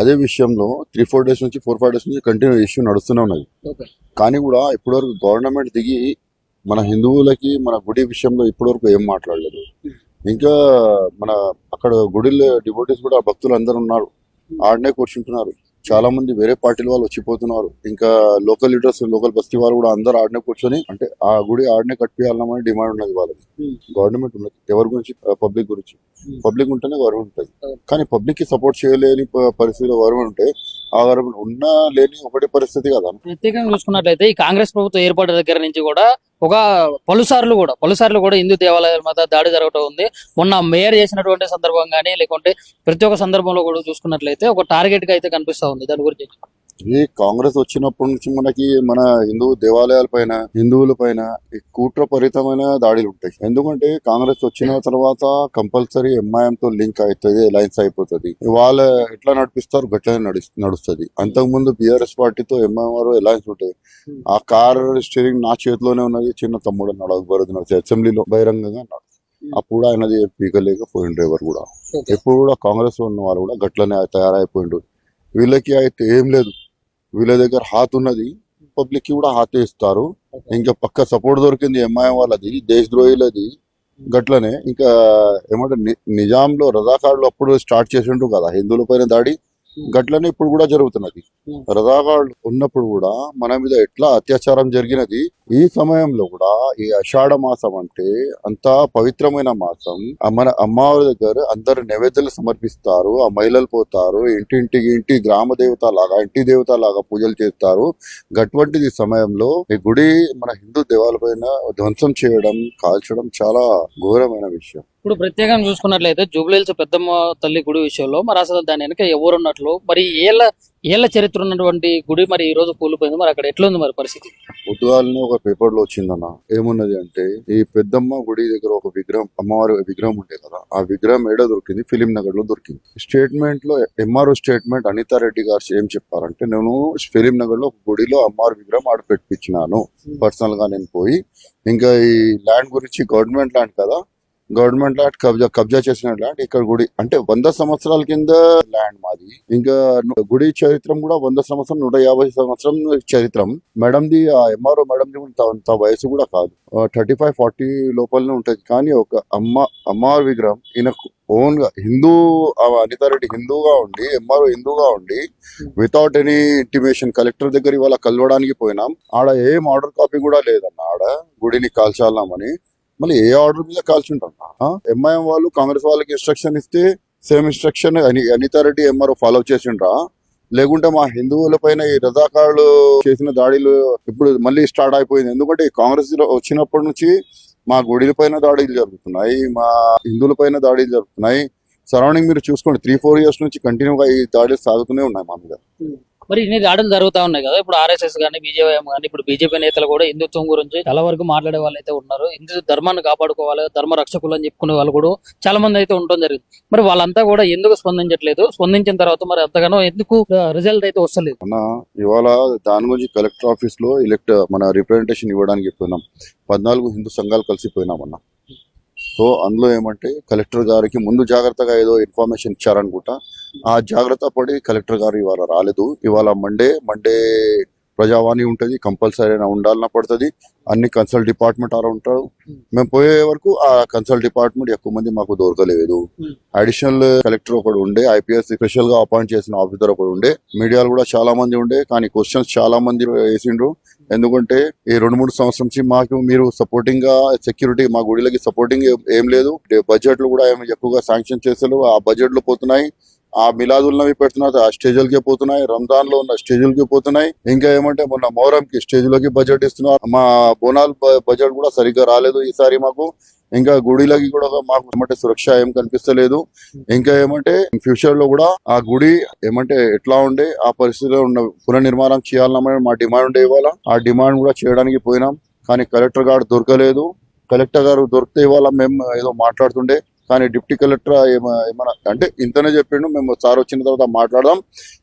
అదే విషయంలో 3-4 డేస్ నుంచి 4-5 డేస్ నుంచి కంటిన్యూ ఇష్యూ నడుస్తూనే ఉన్నది. కానీ కూడా ఇప్పటివరకు గవర్నమెంట్ దిగి మన హిందువులకి మన గుడి విషయంలో ఇప్పటివరకు ఏం మాట్లాడలేదు. ఇంకా మన అక్కడ గుడిలో డివోటీస్ కూడా భక్తులు అందరూ ఉన్నారు, ఆడనే కూర్చుంటున్నారు. చాలా మంది వేరే పార్టీల వాళ్ళు వచ్చిపోతున్నారు. ఇంకా లోకల్ లీడర్స్, లోకల్ బస్తీ వాళ్ళు కూడా అందరు ఆడనే కూర్చొని అంటే ఆ గుడి ఆడనే కట్టియాలన్నమని డిమాండ్ ఉన్నది వాళ్ళకి. గవర్నమెంట్ ఉన్నది ఎవరి గురించి? పబ్లిక్ గురించి. పబ్లిక్ ఉంటేనే గవర్నమెంట్ ఉంటుంది. కానీ పబ్లిక్ కి సపోర్ట్ చేయలేని పరిస్థితిలో గవర్నమెంట్ ఉంటే ఆ గవర్నమెంట్ ఉన్నా లేని ఒకటే పరిస్థితి కదా. ప్రత్యేకంగా చూసుకున్నట్లయితే ఈ కాంగ్రెస్ ప్రభుత్వం ఏర్పడిన దగ్గర నుంచి కూడా ఒక పలుసార్లు కూడా హిందూ దేవాలయాల మీద దాడి జరగటం ఉంది. మొన్న మేయర్ చేసినటువంటి సందర్భం కానీ లేకుంటే ప్రతి ఒక్క సందర్భంలో కూడా చూసుకున్నట్లయితే ఒక టార్గెట్ గా అయితే కనిపిస్తా ఉంది. దాని గురించి ఈ కాంగ్రెస్ వచ్చినప్పటి నుంచి మనకి మన హిందూ దేవాలయాల పైన, హిందువుల పైన కుట్రపరితమైన దాడులు ఉంటాయి. ఎందుకంటే కాంగ్రెస్ వచ్చిన తర్వాత కంపల్సరీ ఎంఐఎం తో లింక్ అవుతుంది, అలయన్స్ అయిపోతుంది. వాళ్ళు ఎట్లా నడిపిస్తారు గట్లనే నడుస్తుంది. అంతకు ముందు బీఆర్ఎస్ పార్టీతో ఎంఐఎం వారు అలయన్స్ ఉంటాయి. ఆ కార్ స్టీరింగ్ నా చేతిలోనే ఉన్నది, చిన్న తమ్ముడు అన్నాడు అక్బరుద్దీన్ అసెంబ్లీలో బహిరంగంగా అన్నాడు. అప్పుడు ఆయనది పీకలేకపోయిండ్రు ఎవరు కూడా. ఎప్పుడు కూడా కాంగ్రెస్ ఉన్న వాళ్ళు కూడా గట్లనే తయారైపోయిండ్రు. వీళ్ళకి అయితే ఏం లేదు, వీళ్ళ దగ్గర హాత్ ఉన్నది, పబ్లిక్ కి కూడా హాతే ఇస్తారు. ఇంకా పక్క సపోర్ట్ దొరికింది ఎంఐఎం వాళ్ళది, దేశద్రోహిలది. గట్లనే ఇంకా ఏమంటే నిజాంలో రజాకార్డులు అప్పుడు స్టార్ట్ చేసిండ్రు కదా హిందువుల పైన దాడి. గట్లనే ఇప్పుడు కూడా జరుగుతున్నది. రజాకార్డులు ఉన్నప్పుడు కూడా మన మీద ఎట్లా అత్యాచారం జరిగినది. ఈ సమయంలో కూడా ఈ ఆషాఢ మాసం అంటే అంత పవిత్రమైన మాసం. మన అమ్మవారి దగ్గర అందరు నైవేద్యాలు సమర్పిస్తారు. ఆ మహిళలు పోతారు ఇంటి గ్రామ దేవత లాగా, ఇంటి దేవత లాగా పూజలు చేస్తారు. గటువంటిది సమయంలో ఈ గుడి మన హిందూ దేవాలయ పైన ధ్వంసం చేయడం, కాల్చడం చాలా ఘోరమైన విషయం. ఇప్పుడు ప్రత్యేకంగా చూసుకున్నట్లయితే జూబ్లీహిల్స్ పెద్దమ్మ తల్లి గుడి విషయంలో మరి అసలు దాని వెనక ఎవరున్నట్లు, మరి ఏళ్ల చరిత్ర ఉన్నటువంటి గుడి మరి ఈ రోజు కూలిపోయింది. మరి అక్కడ ఎట్లుంది మరి పరిస్థితి? పొద్దుగాలనే ఒక పేపర్ లో వచ్చిందన్న, ఏమున్నది అంటే ఈ పెద్దమ్మ గుడి దగ్గర ఒక విగ్రహం, అమ్మవారి విగ్రహం ఉండే కదా, ఆ విగ్రహం ఏడో దొరికింది, ఫిలిం నగర్ లో దొరికింది. స్టేట్మెంట్ లో ఎంఆర్ఓ స్టేట్మెంట్ అనితారెడ్డి గారు ఏం చెప్పారంటే, నేను ఫిలిం నగర్ లో ఒక గుడిలో అమ్మవారి విగ్రహం ఆడ పెట్టించినాను పర్సనల్ గా నేను పోయి. ఇంకా ఈ ల్యాండ్ గురించి గవర్నమెంట్ ల్యాండ్ కదా, గవర్నమెంట్ ల్యాండ్ కబ్జా చేసిన ల్యాండ్. ఇక్కడ గుడి అంటే 100 సంవత్సరాల కింద ల్యాండ్ మాది. ఇంకా గుడి చరిత్రం కూడా 100 సంవత్సరం, 150 సంవత్సరం చరిత్రం. మేడంది, ఆ ఎంఆర్ఓ మేడంది అంత వయసు కూడా కాదు, 35-40 లోపలనే ఉంటది. కానీ ఒక అమ్మవారి విగ్రహం ఈయన ఓన్ గా హిందూ, అనితారెడ్డి హిందూగా ఉండి, ఎంఆర్ఓ హిందూగా ఉండి, వితౌట్ ఎనీ ఇంటిమేషన్ కలెక్టర్ దగ్గర ఇవాళ కలవడానికి పోయినాం. ఆడ ఏం ఆర్డర్ కాపీ కూడా లేదన్న, ఆడ గుడిని కాల్చాలన్నామని. మళ్ళీ ఏ ఆర్డర్ మీద కాల్చుంటాం? ఎంఐఎం వాళ్ళు కాంగ్రెస్ వాళ్ళకి ఇన్స్ట్రక్షన్ ఇస్తే same instruction Anitha Reddy MRO follow చేసిండ్రా? లేకుంటే మా హిందువుల పైన ఈ రజాకారులు చేసిన దాడులు ఇప్పుడు మళ్ళీ స్టార్ట్ అయిపోయింది. ఎందుకంటే కాంగ్రెస్ వచ్చినప్పటి నుంచి మా గుడిల పైన దాడులు జరుగుతున్నాయి, మా హిందువుల పైన దాడులు జరుగుతున్నాయి. సరౌండింగ్ మీరు చూసుకోండి, 3-4 ఇయర్స్ నుంచి కంటిన్యూగా ఈ దాడులు సాగుతూనే ఉన్నాయి మా మీద. మరి ఇన్ని దాడులు జరుగుతా ఉన్నాయి కదా. ఇప్పుడు ఆర్ఎస్ఎస్ కానీ, బీజేపీ కానీ, ఇప్పుడు బీజేపీ నేతలు కూడా హిందుత్వం గురించి చాలా వరకు మాట్లాడే వాళ్ళు అయితే ఉన్నారు. హిందూ ధర్మాన్ని కాపాడుకోవాలి, ధర్మ రక్షకులు అని చెప్పుకునే వాళ్ళు కూడా చాలా మంది అయితే ఉండడం జరిగింది. మరి వాళ్ళంతా కూడా ఎందుకు స్పందించట్లేదు? స్పందించిన తర్వాత మరి అంతగానో ఎందుకు రిజల్ట్ అయితే వస్తలేదు? ఇవాళ దాని గురించి కలెక్టర్ ఆఫీస్ లో మన రిప్రజెంటేషన్ ఇవ్వడానికి పోయినాం. 14 హిందూ సంఘాలు కలిసిపోయినాం అన్న. సో అందులో ఏమంటే కలెక్టర్ గారికి ముందు జాగ్రత్తగా ఏదో ఇన్ఫర్మేషన్ ఇచ్చారనుకుంటా. ఆ జాగ్రత్త పడి కలెక్టర్ గారు ఇవాళ రాలేదు. ఇవాళ మండే ప్రజావాణి ఉంటది, కంపల్సరీ ఉండాలన్న పడుతుంది. అన్ని కన్సల్ట్ డిపార్ట్మెంట్ ఆడ ఉంటారు. మేము పోయే వరకు ఆ కన్సల్ట్ డిపార్ట్మెంట్ ఎక్కువ మంది మాకు దొరకలేదు. అడిషనల్ కలెక్టర్ ఒకడు ఉండే, ఐపీఎస్ స్పెషల్ గా అపాయింట్ చేసిన ఆఫీసర్ ఒకడు ఉండే, మీడియాలు కూడా చాలా మంది ఉండే. కానీ క్వశ్చన్స్ చాలా మంది వేసిండ్రు. ఎందుకంటే ఈ 2-3 సంవత్సరం నుంచి మాకు మీరు సపోర్టింగ్ గా సెక్యూరిటీ, మా గుడిలకి సపోర్టింగ్ ఏం లేదు. బడ్జెట్లు కూడా ఏమి ఎక్కువగా శాంక్షన్ చేస్తారు, ఆ బడ్జెట్ లో పోతున్నాయి. ఆ మిలాదుల్నవి పెడుతున్నారు, ఆ స్టేజులకి పోతున్నాయి. రంజాన్ లో ఉన్న స్టేజులకి పోతున్నాయి. ఇంకా ఏమంటే మొన్న మొహరం కి స్టేజులకి బడ్జెట్ ఇస్తున్నారు. మా బోనాల్ బడ్జెట్ కూడా సరిగ్గా రాలేదు ఈసారి మాకు. ఇంకా గుడిలకి కూడా మాకు ఏమంటే సురక్ష ఏం కనిపిస్తలేదు. ఇంకా ఏమంటే ఫ్యూచర్ లో కూడా ఆ గుడి ఏమంటే ఎట్లా ఉండే ఆ పరిస్థితిలో ఉన్న పునర్నిర్మాణం చేయాలన్నమాట మా డిమాండ్ ఉండే. ఇవాళ ఆ డిమాండ్ కూడా చేయడానికి పోయినాం. కానీ కలెక్టర్ గారు దొరకలేదు. కలెక్టర్ గారు దొరికితే ఇవాళ మేము ఏదో మాట్లాడుతుండే. కానీ డిప్యూటీ కలెక్టర్ ఏమైనా అంటే ఇంతనే చెప్పిండు, మేము సార్ వచ్చిన తర్వాత మాట్లాడదాం,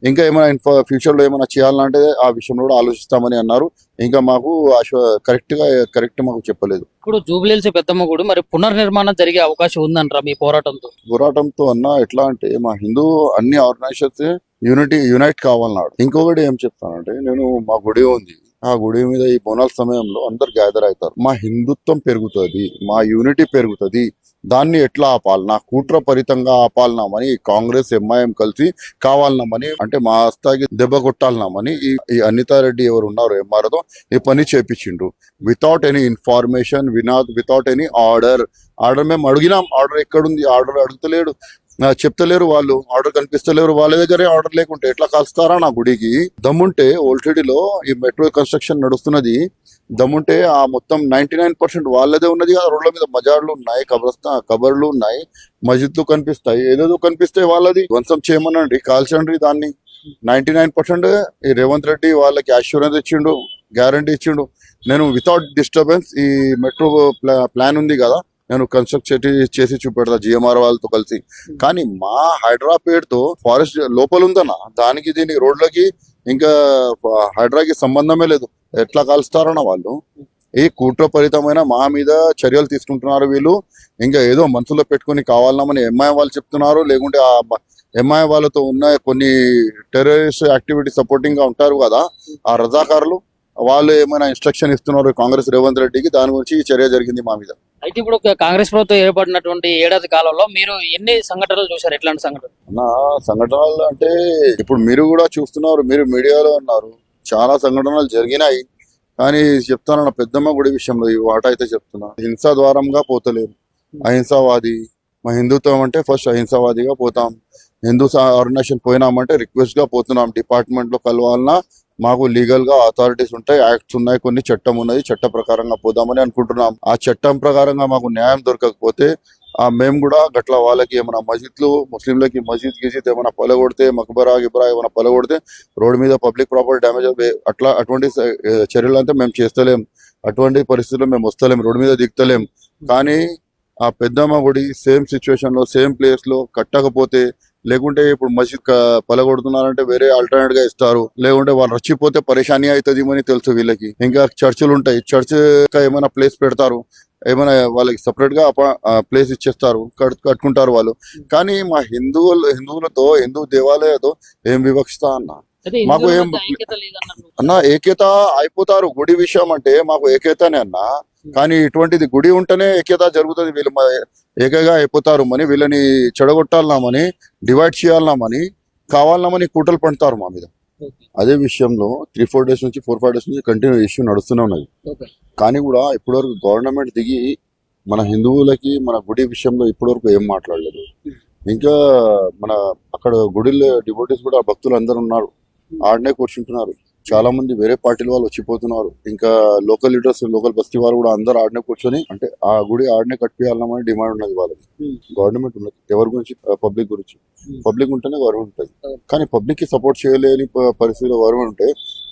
ఇంకా ఏమైనా ఫ్యూచర్ లో ఏమైనా చేయాలంటే ఆ విషయంలో కూడా ఆలోచిస్తామని అన్నారు. ఇంకా మాకు కరెక్ట్ మాకు చెప్పలేదు. ఇప్పుడు జూబ్లీహిల్స్ పెద్దమ్మ గుడి మరి పునర్నిర్మాణం జరిగే అవకాశం ఉందంటారా మీ పోరాటంతో? పోరాటంతో అన్న ఎట్లా అంటే మా హిందూ అన్ని ఆర్గనైజేషన్స్ యునైట్ కావాలన్నాడు. ఇంకొకటి ఏం చెప్తానంటే, నేను మా గుడి ఉంది, ఆ గుడి మీద ఈ బోనాల సమయంలో అందరు గ్యాదర్ అవుతారు. మా హిందుత్వం పెరుగుతుంది, మా యూనిటీ పెరుగుతుంది. దాన్ని ఎట్లా ఆపాలనా, కుట్రపరితంగా ఆపాలనామని కాంగ్రెస్ ఎంఐఎం కలిసి కావాలన్నామని, అంటే మా స్థాయికి దెబ్బ కొట్టాలన్నామని ఈ అనితారెడ్డి ఎవరు ఉన్నారు ఎంఆర్ఓతో ఈ పని చేపించిండ్రు. Without any information, without any order మేము అడిగినాం. ఆర్డర్ ఎక్కడుంది? ఆర్డర్ అడుగుతలేడు, చెప్తలేరు వాళ్ళు. ఆర్డర్ కనిపిస్తలేరు. వాళ్ళ దగ్గరే ఆర్డర్ లేకుంటే ఎట్లా కలుస్తారా నా గుడికి? దమ్ముంటే ఓల్టెడీలో ఈ మెట్రో కన్స్ట్రక్షన్ నడుస్తున్నది, దమ్ముంటే ఆ మొత్తం 99% వాళ్ళదే ఉన్నది కదా. రోడ్ల మీద మజార్లు ఉన్నాయి, కబర్లు ఉన్నాయి, మస్జిద్లు కనిపిస్తాయి, ఏదేదో కనిపిస్తాయి. వాళ్ళది ధ్వంసం చేయమనండి, కాల్చండి దాన్ని. 99% ఈ రేవంత్ రెడ్డి వాళ్ళకి అష్యూరెన్స్ ఇచ్చిండు, గ్యారంటీ ఇచ్చిండు. నేను వితౌట్ డిస్టర్బెన్స్ ఈ మెట్రో ప్లాన్ ఉంది కదా, నేను కన్స్ట్రక్ట్ చేసి చూపెడతా జిఎంఆర్ వాళ్ళతో కలిసి. కానీ మా హైడ్రాపేట్ తో ఫారెస్ట్ లోపల ఉందన్న, దానికి దీనికి రోడ్లకి ఇంకా హైడ్రాకి సంబంధమే లేదు. ఎట్లా కాలుస్తారన్న వాళ్ళు? ఈ కుట్రపరితమైన మా మీద చర్యలు తీసుకుంటున్నారు వీళ్ళు. ఇంకా ఏదో మనసులో పెట్టుకుని కావాలన్నామని ఎంఐ వాళ్ళు చెప్తున్నారు. లేకుంటే ఆ ఎంఐ వాళ్ళతో ఉన్న కొన్ని టెర్రరిస్ట్ యాక్టివిటీ సపోర్టింగ్ గా ఉంటారు కదా ఆ రజాకారులు, వాళ్ళు ఏమైనా ఇన్స్ట్రక్షన్ ఇస్తున్నారు కాంగ్రెస్ రేవంత్ రెడ్డికి, దాని గురించి ఈ చర్య జరిగింది మా మీద. అయితే ఇప్పుడు కాంగ్రెస్ ప్రభుత్వం ఏర్పడినటువంటి ఏడాది కాలంలో మీరు ఎన్ని సంఘటనలు చూశారు? ఎట్లాంటి సంఘటనలు? నా సంఘటనలు అంటే ఇప్పుడు మీరు కూడా చూస్తున్నారు, మీరు మీడియాలో ఉన్నారు, చాలా సంఘటనలు జరిగినాయి. కానీ చెప్తాను, పెద్దమ్మ గుడి విషయంలో ఈ వాట అయితే చెప్తున్నా, హింసా ద్వారంగా పోతలేము. అహింసావాది, మా హిందుత్వం అంటే ఫస్ట్ అహింసావాదిగా పోతాం. హిందూ ఆర్గనైజేషన్ పోయినామంటే రిక్వెస్ట్ గా పోతున్నాం. డిపార్ట్మెంట్ లో కలవాలన్నా మాకు లీగల్ గా అథారిటీస్ ఉంటాయి, యాక్ట్స్ ఉన్నాయి, కొన్ని చట్టం ఉన్నది, చట్ట ప్రకారంగా పోదామని అనుకుంటున్నాం. ఆ చట్టం ప్రకారంగా మాకు న్యాయం దొరకకపోతే మేము కూడా గట్ల వాళ్ళకి ఏమైనా మస్జిద్లు, ముస్లింలకి మస్జిద్ గిజిద్ ఏమైనా పొలగొడితే, మక్బరా గిబ్రా ఏమైనా పొలగొడితే, రోడ్డు మీద పబ్లిక్ ప్రాపర్టీ డ్యామేజ్ అటువంటి చర్యలు అంతా మేము చేస్తలేం. అటువంటి పరిస్థితుల్లో మేము వస్తలేం, రోడ్డు మీద దిగుతలేం. కానీ ఆ పెద్దమ్మ గుడి సేమ్ సిచ్యువేషన్ లో సేమ్ ప్లేస్ లో కట్టకపోతే, లేకుంటే ఇప్పుడు మస్జిద్ పలగొడుతున్నారంటే వేరే ఆల్టర్నేట్ గా ఇస్తారు, లేకుంటే వాళ్ళు రచ్చిపోతే పరేషానీ అవుతుంది అని తెలుసు వీళ్ళకి. ఇంకా చర్చిలు ఉంటాయి, చర్చ్ ఏమైనా ప్లేస్ పెడతారు, ఏమైనా వాళ్ళకి సపరేట్ గా ప్లేస్ ఇచ్చేస్తారు, కట్టుకుంటారు వాళ్ళు. కానీ మా హిందువులతో, హిందూ దేవాలయాలతో ఏం వివక్షత అన్న? మాకు ఏం అన్న ఏకత అయిపోతారు. గుడి విషయం అంటే మాకు ఏకతనే అన్న. కానీ ఇటువంటిది గుడి ఉంటేనే ఏకత జరుగుతుంది. వీళ్ళు ఏకగా అయిపోతారు అని, వీళ్ళని చెడగొట్టాలన్నామని, డివైడ్ చేయాలన్నామని, కావాలన్నామని కూటలు పండుతారు మా మీద. అదే విషయంలో 3-4 days నుంచి 4-5 days నుంచి కంటిన్యూ ఇష్యూ నడుస్తూనే ఉన్నది. కానీ కూడా ఇప్పటివరకు గవర్నమెంట్ దిగి మన హిందువులకి మన గుడి విషయంలో ఇప్పటివరకు ఏం మాట్లాడలేదు. ఇంకా మన అక్కడ గుడిలో డివోటీస్ కూడా భక్తులు అందరు ఉన్నారు, ఆడనే కూర్చుంటున్నారు. చాలా మంది వేరే పార్టీల వాళ్ళు వచ్చిపోతున్నారు. ఇంకా లోకల్ లీడర్స్, లోకల్ బస్తీ వాళ్ళు కూడా అందరు ఆడనే కూర్చొని, అంటే ఆ గుడి ఆడనే కట్టియాలన్నామని డిమాండ్ ఉన్నది వాళ్ళకి. గవర్నమెంట్ ఉన్నది ఎవరి గురించి? పబ్లిక్ గురించి. పబ్లిక్ ఉంటేనే గవర్నమెంట్ ఉంటుంది. కానీ పబ్లిక్ కి సపోర్ట్ చేయలేని పరిస్థితిలో గవర్నమెంట్ ఉంటే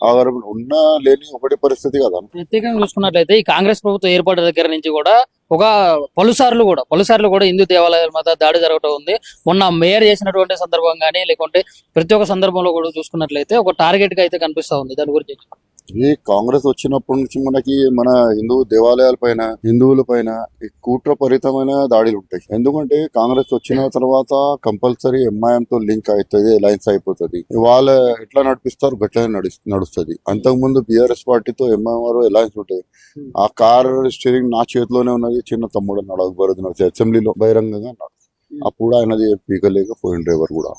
ఆ గవర్నమెంట్ ఉన్నా లేని ఒకటి పరిస్థితి కదా. ప్రత్యేకంగా చూసుకున్నట్లయితే ఈ కాంగ్రెస్ ప్రభుత్వం ఏర్పడిన దగ్గర నుంచి కూడా పలుసార్లు కూడా హిందూ దేవాలయాల మీద దాడి జరగటం ఉంది. మొన్న మేయర్ చేసినటువంటి సందర్భం కానీ, లేకుంటే ప్రతి ఒక్క సందర్భంలో కూడా చూసుకున్నట్లయితే ఒక టార్గెట్ గా అయితే కనిపిస్తా ఉంది. దాని గురించి ఈ కాంగ్రెస్ వచ్చినప్పటి నుంచి మనకి మన హిందూ దేవాలయాల పైన, హిందువుల పైన కుట్రపరితమైన దాడులు ఉంటాయి. ఎందుకంటే కాంగ్రెస్ వచ్చిన తర్వాత కంపల్సరీ ఎంఐఎం తో లింక్ అవుతుంది, అలయన్స్ అయిపోతుంది. వాళ్ళు ఎట్లా నడిపిస్తారు గట్లనే నడుస్తుంది. అంతకుముందు బీఆర్ఎస్ పార్టీతో ఎంఐఎం వారు అలయన్స్ ఉంటాయి. ఆ కార్ స్టీరింగ్ నా చేతిలోనే ఉన్నది, చిన్న తమ్ముడు అన్నాడు అక్బరుద్దీన్, అసెంబ్లీలో బహిరంగంగా అన్నాడు. అప్పుడు ఆయనది పీకలేకపోయిండ్రు ఎవరు కూడా.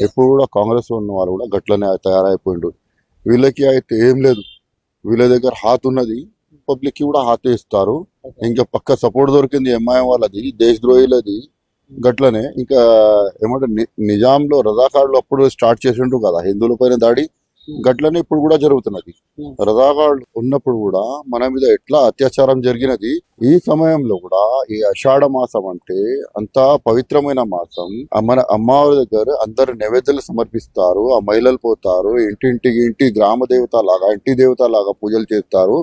ఎప్పుడు కూడా కాంగ్రెస్ ఉన్న వాళ్ళు కూడా గట్లనే తయారైపోయిండ్రు. వీళ్ళకి అయితే ఏం లేదు, వీళ్ళ దగ్గర హాత్ ఉన్నది, పబ్లిక్ కి కూడా హాతే ఇస్తారు. ఇంకా పక్క సపోర్ట్ దొరికింది ఎంఐఎం వాళ్ళది, దేశద్రోహిలది. గట్లనే ఇంకా ఏమంటే నిజాంలో రజాకారులు అప్పుడు స్టార్ట్ చేసిండ్రు కదా హిందువుల పైన దాడి. గట్లనే ఇప్పుడు కూడా జరుగుతున్నది. రజాకాళ్ళు ఉన్నప్పుడు కూడా మన మీద ఎట్లా అత్యాచారం జరిగినది. ఈ సమయంలో కూడా ఈ ఆషాఢ మాసం అంటే అంత పవిత్రమైన మాసం. మన అమ్మవారి దగ్గర అందరు నైవేద్యాలు సమర్పిస్తారు. ఆ మహిళలు పోతారు ఇంటి గ్రామ దేవత లాగా, ఇంటి దేవత లాగా పూజలు చేస్తారు.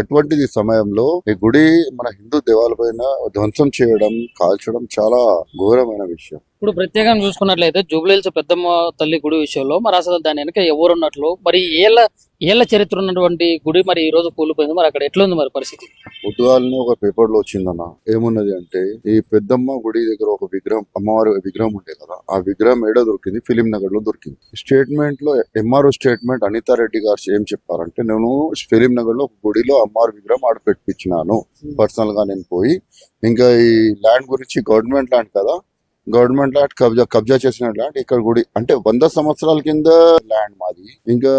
అటువంటిది సమయంలో ఈ గుడి మన హిందూ దేవాలయమైన ధ్వంసం చేయడం, కాల్చడం చాలా ఘోరమైన విషయం. ఇప్పుడు ప్రత్యేకంగా చూసుకున్నట్లయితే జూబ్లీహిల్స్ పెద్దమ్మ తల్లి గుడి విషయంలో మరి అసలు దాని వెనక ఎవరు ఉన్నట్లు, మరి ఏళ్ళ చరిత్ర ఉన్నటువంటి గుడి మరి ఈ రోజు కూలిపోయింది. మరి అక్కడ ఎట్లుంది మరి పరిస్థితి? పొద్దుగాలనే ఒక పేపర్ లో వచ్చిందన్న, ఏమున్నది అంటే ఈ పెద్దమ్మ గుడి దగ్గర ఒక విగ్రహం, అమ్మవారి విగ్రహం ఉండే కదా, ఆ విగ్రహం ఏడో దొరికింది, ఫిలిం నగర్ లో దొరికింది. స్టేట్మెంట్ లో ఎంఆర్ఓ స్టేట్మెంట్ అనితా రెడ్డి గారు ఏం చెప్పారంటే, నేను ఫిలిం నగర్ లో ఒక గుడిలో అమ్మవారి విగ్రహం ఆడ పెట్టించినాను పర్సనల్ గా నేను పోయి. ఇంకా ఈ ల్యాండ్ గురించి గవర్నమెంట్ ల్యాండ్ కదా, గవర్నమెంట్ ల్యాండ్ కబ్జా చేసిన ల్యాండ్. ఇక్కడ గుడి అంటే 100 సంవత్సరాల కింద ల్యాండ్ మాది. ఇంకా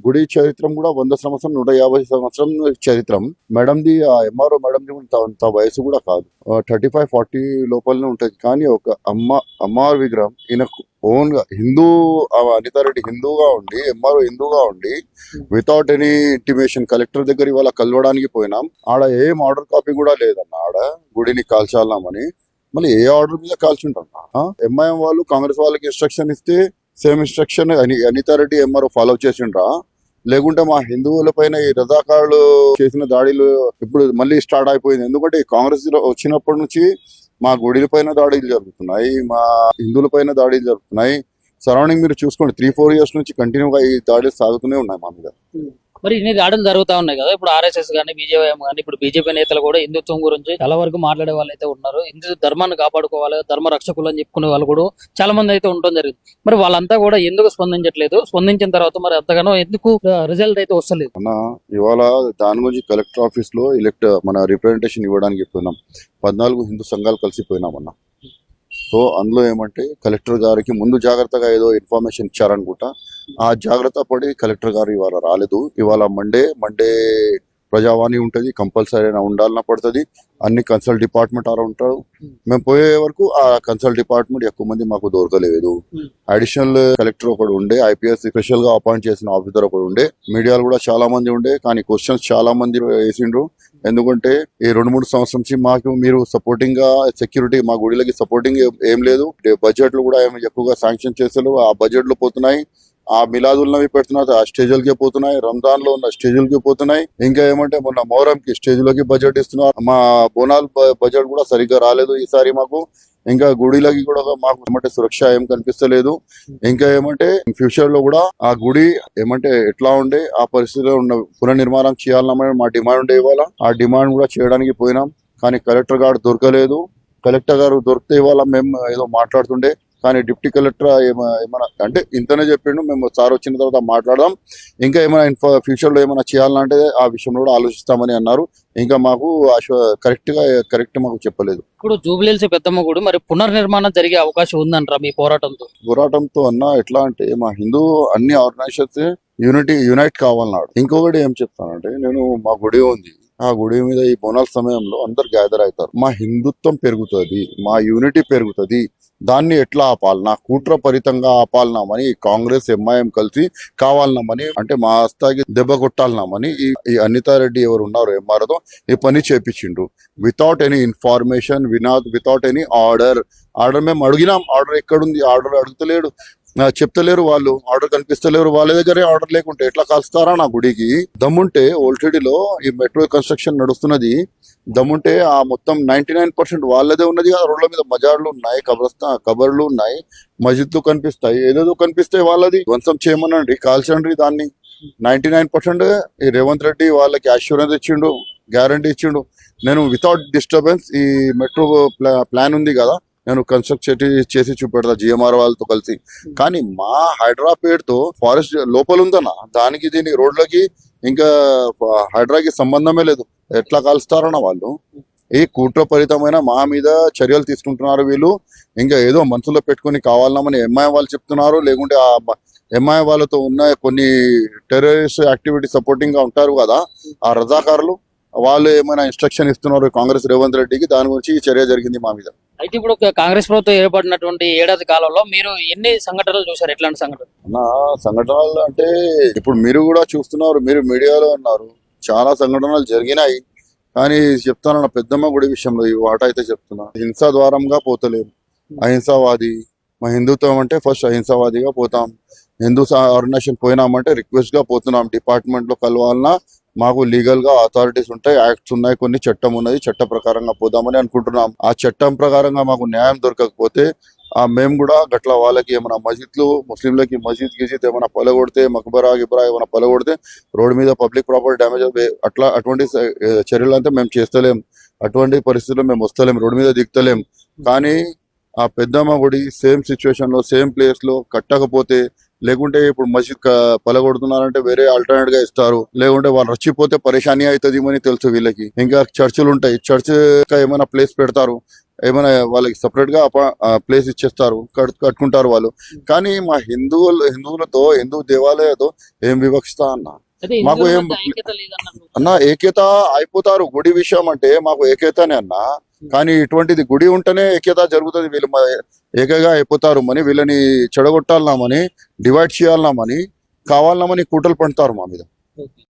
గుడి చరిత్రం కూడా 100 సంవత్సరం 150 సంవత్సరం చరిత్రం. మేడంది ఆ ఎంఆర్ఓ మేడంది అంత వయసు కూడా కాదు, 35-40 లోపలనే ఉంటది. కానీ ఒక అమ్మవారి విగ్రహం ఈయన ఓన్ గా హిందూ, అనితారెడ్డి హిందూగా ఉండి, ఎంఆర్ఓ హిందూగా ఉండి, వితౌట్ ఎనీ ఇంటిమేషన్ కలెక్టర్ దగ్గర ఇవాళ కలవడానికి పోయినాం. ఆడ ఏం ఆర్డర్ కాపీ కూడా లేదన్న, ఆడ గుడిని కాల్చాలన్నామని. మళ్ళీ ఏ ఆర్డర్ మీద కాల్చుంటాం? ఎంఐఎం వాళ్ళు కాంగ్రెస్ వాళ్ళకి ఇన్స్ట్రక్షన్ ఇస్తే same instruction Anitha Reddy MRO follow చేసిండ్రా? లేకుంటే మా హిందువుల పైన ఈ రజాకారులు చేసిన దాడులు ఇప్పుడు మళ్ళీ స్టార్ట్ అయిపోయింది. ఎందుకంటే కాంగ్రెస్ వచ్చినప్పటి నుంచి మా గుడిల పైన దాడులు జరుగుతున్నాయి, మా హిందువుల పైన దాడులు జరుగుతున్నాయి. సరౌండింగ్ మీరు చూసుకోండి, 3-4 ఇయర్స్ నుంచి కంటిన్యూగా ఈ దాడులు సాగుతూనే ఉన్నాయి మా మీద. మరి ఇన్ని దాడులు జరుగుతా ఉన్నాయి కదా, ఇప్పుడు ఆర్ఎస్ఎస్ కానీ బీజేపీ కానీ ఇప్పుడు బీజేపీ నేతలు కూడా హిందుత్వం గురించి చాలా వరకు మాట్లాడే వాళ్ళు అయితే ఉన్నారు. హిందూ ధర్మాన్ని కాపాడుకోవాలి, ధర్మ రక్షకులు అని చెప్పుకునే వాళ్ళు కూడా చాలా మంది అయితే ఉండడం జరిగింది. మరి వాళ్ళంతా కూడా ఎందుకు స్పందించట్లేదు? స్పందించిన తర్వాత మరి అంతగానో ఎందుకు రిజల్ట్ అయితే వస్తలేదు? అన్న ఇవాళ దాని గురించి కలెక్టర్ ఆఫీస్ లో మన రిప్రజెంటేషన్ ఇవ్వడానికి పోయినాం. 14 హిందూ సంఘాలు కలిసిపోయినామన్న. సో అందులో ఏమంటే కలెక్టర్ గారికి ముందు జాగ్రత్తగా ఏదో ఇన్ఫర్మేషన్ ఇచ్చారనుకుంటా. ఆ జాగ్రత్త పడి కలెక్టర్ గారు ఇవాళ రాలేదు. ఇవాళ మండే ప్రజావాణి ఉంటది, కంపల్సరీ ఉండాలన్న పడుతుంది. అన్ని కన్సల్ట్ డిపార్ట్మెంట్ ఆడ ఉంటారు. మేము పోయే వరకు ఆ కన్సల్ట్ డిపార్ట్మెంట్ ఎక్కువ మంది మాకు దొరకలేదు. అడిషనల్ కలెక్టర్ ఒకడు ఉండే, ఐపీఎస్ స్పెషల్ గా అపాయింట్ చేసిన ఆఫీసర్ ఒకడు ఉండే, మీడియాలు కూడా చాలా మంది ఉండే. కానీ క్వశ్చన్స్ చాలా మంది వేసిండ్రు. ఎందుకంటే ఈ 2-3 సంవత్సరం నుంచి మాకు మీరు సపోర్టింగ్ గా సెక్యూరిటీ, మా గుడిలకి సపోర్టింగ్ ఏం లేదు. బడ్జెట్లు కూడా ఏమి ఎక్కువగా శాంక్షన్ చేస్తారు, ఆ బడ్జెట్లు పోతున్నాయి. ఆ మిలాదుల్నవి పెడుతున్నారు, ఆ స్టేజులకి పోతున్నాయి. రంజాన్ లో ఉన్న స్టేజులకి పోతున్నాయి. ఇంకా ఏమంటే మొన్న మొహరం కి స్టేజులకి బడ్జెట్ ఇస్తున్నారు. మా బోనాల్ బడ్జెట్ కూడా సరిగ్గా రాలేదు ఈసారి మాకు. ఇంకా గుడిలకి కూడా మాకు ఏమంటే సురక్ష ఏం కనిపిస్తలేదు. ఇంకా ఏమంటే ఫ్యూచర్ లో కూడా ఆ గుడి ఏమంటే ఎట్లా ఉండే ఆ పరిస్థితిలో ఉన్న పునర్నిర్మాణం చేయాలన్నమాట మా డిమాండ్ ఉండే. ఇవాళ ఆ డిమాండ్ కూడా చేయడానికి పోయినాం. కానీ కలెక్టర్ గారు దొరకలేదు. కలెక్టర్ గారు దొరికితే ఇవాళ మేము ఏదో మాట్లాడుతుండే. కానీ డిప్యూటీ కలెక్టర్ ఏమైనా అంటే ఇంతనే చెప్పిండు, మేము సార్ వచ్చిన తర్వాత మాట్లాడదాం, ఇంకా ఏమైనా ఫ్యూచర్ లో ఏమైనా చేయాలంటే ఆ విషయంలో కూడా ఆలోచిస్తామని అన్నారు. ఇంకా మాకు కరెక్ట్ మాకు చెప్పలేదు. ఇప్పుడు జూబ్లీహిల్స్ పెద్దమ్మ గుడి మరి పునర్నిర్మాణం జరిగే అవకాశం ఉందంటారా మీ పోరాటంతో అన్న? ఎట్లా అంటే మా హిందూ అన్ని ఆర్గనైజేషన్స్ యునైట్ కావాలన్నాడు. ఇంకొకటి ఏం చెప్తానంటే, నేను మా గుడి ఉంది, ఆ గుడి మీద ఈ బోనాల సమయంలో అందరు గ్యాదర్ అవుతారు. మా హిందుత్వం పెరుగుతుంది, మా యూనిటీ పెరుగుతుంది. దాన్ని ఎట్లా ఆపాలనా, కుట్రపరితంగా ఆపాలనామని కాంగ్రెస్ ఎంఐఎం కలిసి కావాలన్నామని, అంటే మా ఆస్థాకి దెబ్బ కొట్టాలన్నామని ఈ అనితారెడ్డి ఎవరు ఉన్నారు ఎంఆర్ఓతో ఈ పని చేపించిండ్రు. Without any information, without any order మేము అడిగినాం. ఆర్డర్ ఎక్కడుంది? ఆర్డర్ అడుగుతలేడు, చెప్తలేరు వాళ్ళు. ఆర్డర్ కనిపిస్తలేరు. వాళ్ళ దగ్గరే ఆర్డర్ లేకుంటే ఎట్లా కాల్స్తారా నా గుడికి? దమ్ముంటే ఓల్టెడీలో ఈ మెట్రో కన్స్ట్రక్షన్ నడుస్తున్నది, దమ్ముంటే ఆ మొత్తం 99% వాళ్ళదే ఉన్నది. ఆ రోడ్ల మీద మజార్లు ఉన్నాయి, కబర్లు ఉన్నాయి, మస్జిద్లు కనిపిస్తాయి, ఏదేదో కనిపిస్తాయి. వాళ్ళది ధ్వంసం చేయమనండి, కాల్చండి దాన్ని. 99% ఈ రేవంత్ రెడ్డి వాళ్ళకి అష్యూరెన్స్ ఇచ్చిండు, గ్యారంటీ ఇచ్చిండు. నేను వితౌట్ డిస్టర్బెన్స్ ఈ మెట్రో ప్లాన్ ఉంది కదా, నేను కన్స్ట్రక్ట్ చేసి చూపెడతా జిఎంఆర్ వాళ్ళతో కలిసి. కానీ మా హైదరాబాద్ తో ఫారెస్ట్ లోపల ఉందన్న, దానికి దీనికి రోడ్లకి ఇంకా హైడ్రాకి సంబంధమే లేదు. ఎట్లా కలుస్తారన్న వాళ్ళు? ఈ కుట్రపరితమైన మా మీద చర్యలు తీసుకుంటున్నారు వీళ్ళు. ఇంకా ఏదో మనసులో పెట్టుకుని కావాలన్నామని ఎంఐఎం వాళ్ళు చెప్తున్నారు. లేకుంటే ఆ ఎంఐఎం వాళ్ళతో ఉన్న కొన్ని టెర్రరిస్ట్ యాక్టివిటీ సపోర్టింగ్ గా ఉంటారు కదా ఆ రజాకారులు, వాళ్ళు ఏమైనా ఇన్స్ట్రక్షన్ ఇస్తున్నారు కాంగ్రెస్ రేవంత్ రెడ్డికి, దాని గురించి ఈ చర్య జరిగింది మా మీద. అయితే ఇప్పుడు కాంగ్రెస్ ప్రభుత్వం ఏర్పడినటువంటి ఏడాది కాలంలో మీరు ఎన్ని సంఘటనలు చూశారు? ఎట్లాంటి సంఘటనలు? నా సంఘటనలు అంటే ఇప్పుడు మీరు కూడా చూస్తున్నారు, మీరు మీడియాలో ఉన్నారు, చాలా సంఘటనలు జరిగినాయి. కానీ చెప్తాను నా పెద్దమ్మ గుడి విషయంలో ఈ వాట అయితే చెప్తున్నా, హింసా ద్వారంగా పోతలేము. అహింసావాది, మా హిందుత్వం అంటే ఫస్ట్ అహింసావాదిగా పోతాం. హిందూ ఆర్గనైజేషన్ పోయినామంటే రిక్వెస్ట్ గా పోతున్నాం. డిపార్ట్మెంట్ లో కలవాలన్నా మాకు లీగల్ గా అథారిటీస్ ఉంటాయి, యాక్ట్స్ ఉన్నాయి, కొన్ని చట్టం ఉన్నది, చట్ట ప్రకారంగా పోదామని అనుకుంటున్నాం. ఆ చట్టం ప్రకారంగా మాకు న్యాయం దొరకకపోతే మేము కూడా గట్ల వాళ్ళకి ఏమైనా మస్జిద్లు, ముస్లింలకి మస్జిద్ గిజిద్ ఏమైనా పలగొడితే, మక్బరా గిబ్రా ఏమైనా పలగొడితే, రోడ్ మీద పబ్లిక్ ప్రాపర్టీ డ్యామేజ్ అటువంటి చర్యలు అంతా మేము చేస్తలేం. అటువంటి పరిస్థితుల్లో మేము వస్తలేం, రోడ్ మీద దిగుతలేం. కానీ ఆ పెద్దమ్మ గుడి సేమ్ సిచ్యువేషన్ లో సేమ్ ప్లేస్ లో కట్టకపోతే, లేకుంటే ఇప్పుడు మస్జిద్ పలగొడుతున్నారంటే వేరే ఆల్టర్నేట్ గా ఇస్తారు, లేకుంటే వాళ్ళు రచ్చిపోతే పరేషానీ అవుతుంది అని తెలుసు వీళ్ళకి. ఇంకా చర్చిలు ఉంటాయి, చర్చ్ ఏమైనా ప్లేస్ పెడతారు, ఏమైనా వాళ్ళకి సపరేట్ గా ప్లేస్ ఇచ్చేస్తారు, కట్టుకుంటారు వాళ్ళు. కానీ మా హిందువులతో హిందూ దేవాలయాలతో ఏం వివక్షత అన్న? మాకు ఏం అన్న ఏకత అయిపోతారు. గుడి విషయం అంటే మాకు ఏకతనే అన్న. కానీ ఇటువంటిది గుడి ఉంటేనే ఏకత జరుగుతుంది. వీళ్ళు ఏకగా అయిపోతారు అని, వీళ్ళని చెడగొట్టాలన్నామని, డివైడ్ చేయాలన్నామని, కావాలన్నామని కుట్రలు పండుతారు మా మీద.